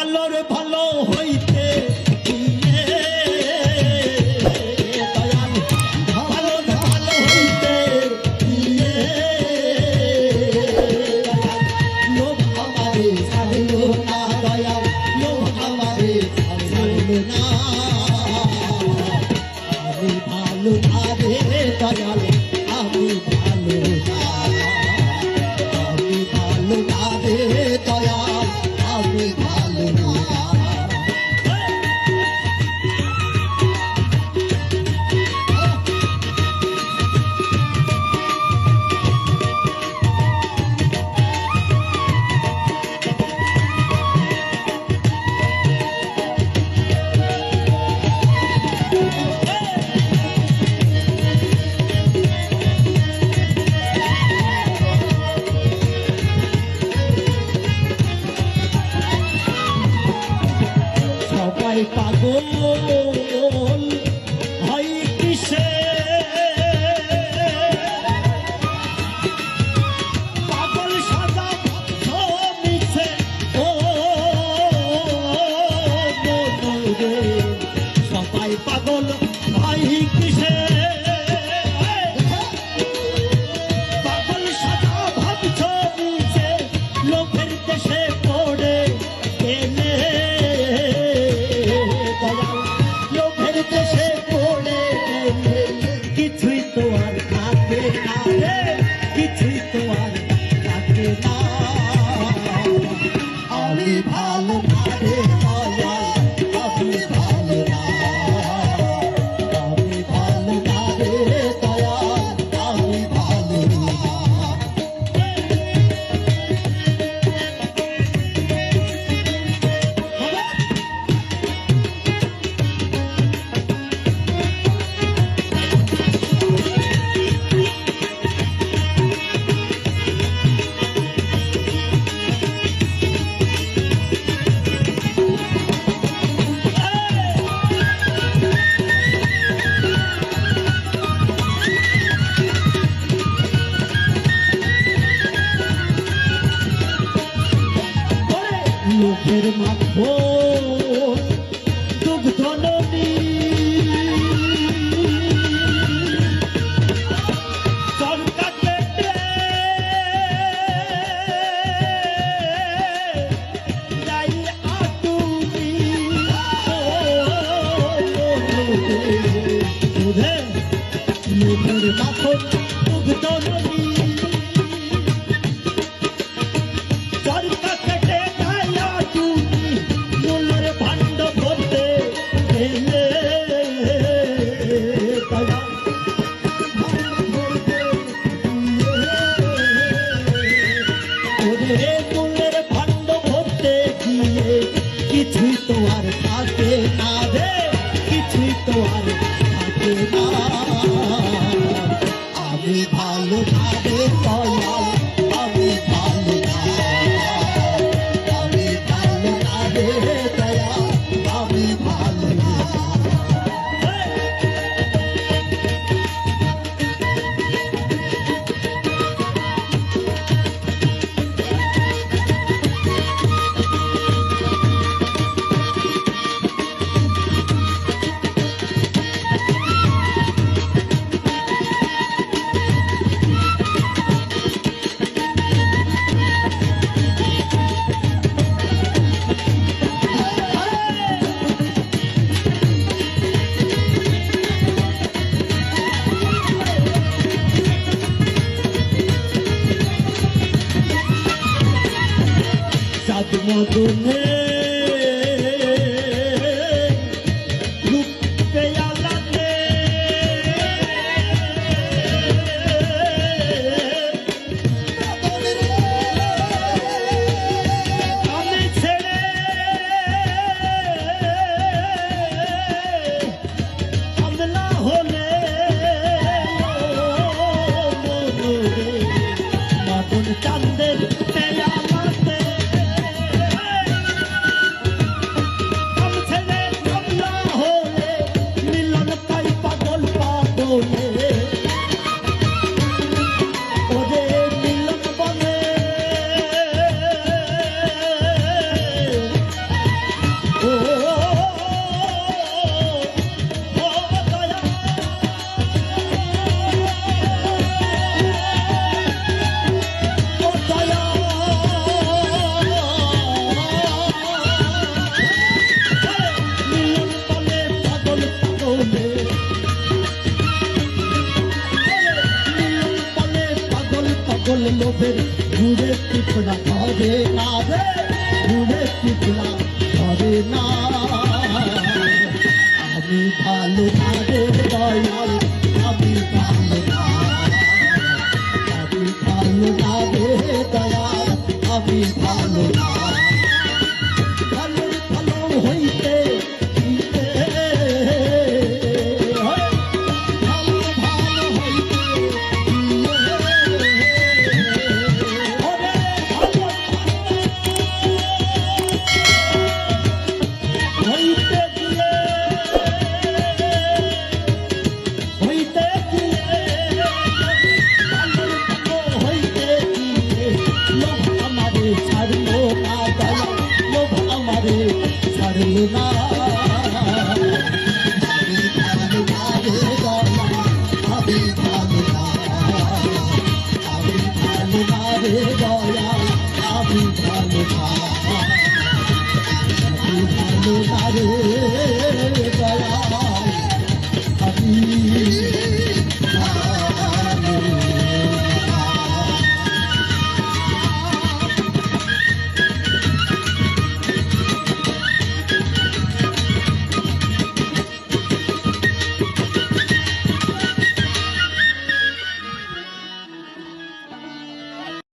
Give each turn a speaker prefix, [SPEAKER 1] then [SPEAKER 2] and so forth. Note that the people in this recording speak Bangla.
[SPEAKER 1] ভালোর ভালো হইতে দয়াল ভালোর ভালো হইতে লোভ আমারে ছাড়লো না দয়াল লোভ আমারে ছাড়লো না আমি ভালো না রে দয়াল আমি ভালো না আমি ভালো না রে দয়াল আমি ভালো না সবাই পাগল হয় কিসে পাগল সাদা মিছে ও রে সবাই পাগল হয় কিসে পাগল সাদা ভাবছ মিছে লোকের দেশে পড়ে গেলে লোকের দেশে পড়ে কিছুই তো আর থাকে না রে কিছুই তো আর থাকে না আমি ভালো না রে দয়াল আমি ভালো না আমি ভালো না রে দয়াল আমি ভালো না লোকের মাধ্য দুগ্ধ নদী সরকার কেটে যাই আটুমি লোকের মাখন দুগ্ধ নদী সরকার কেটে ভাণ্ড ভরতে গেলে ওরে মূলের ভাণ্ড ভরতে গিয়ে কিছুই তো আর থাকে না রে কিছুই তো আর থাকে না আমি ভালো না রে দয়াল আমি ভালো না আমি ভালো না রে দয়াল আমি ভালো না চাঁদ মদনে রূপ পেয়ালাতে আমি ছেড়ে আমলা হলে মাদন চাঁদের পেয়ালাতে লোভের ঘুরে টিপনা ধরে না রে, ঘুরে টিপনা ধরে না। আমি ভালো না রে দয়াল, আমি ভালো না, আমি ভালো না রে দয়াল, আমি ভালো না। ভালো ভালো হইতে হইতে, ভালো ভালো হইতে হইতে গিয়ে, হইতে গিয়ে, ভালো ভালো হইতে গিয়ে লোভ আমারে ছাড়লো না দয়াল, লোভ আমারে ছাড়লো না। আমি ভালো না রে দয়াল, আমি ভালো না, আমি ভালো না রে দয়াল, আমি ভালো না।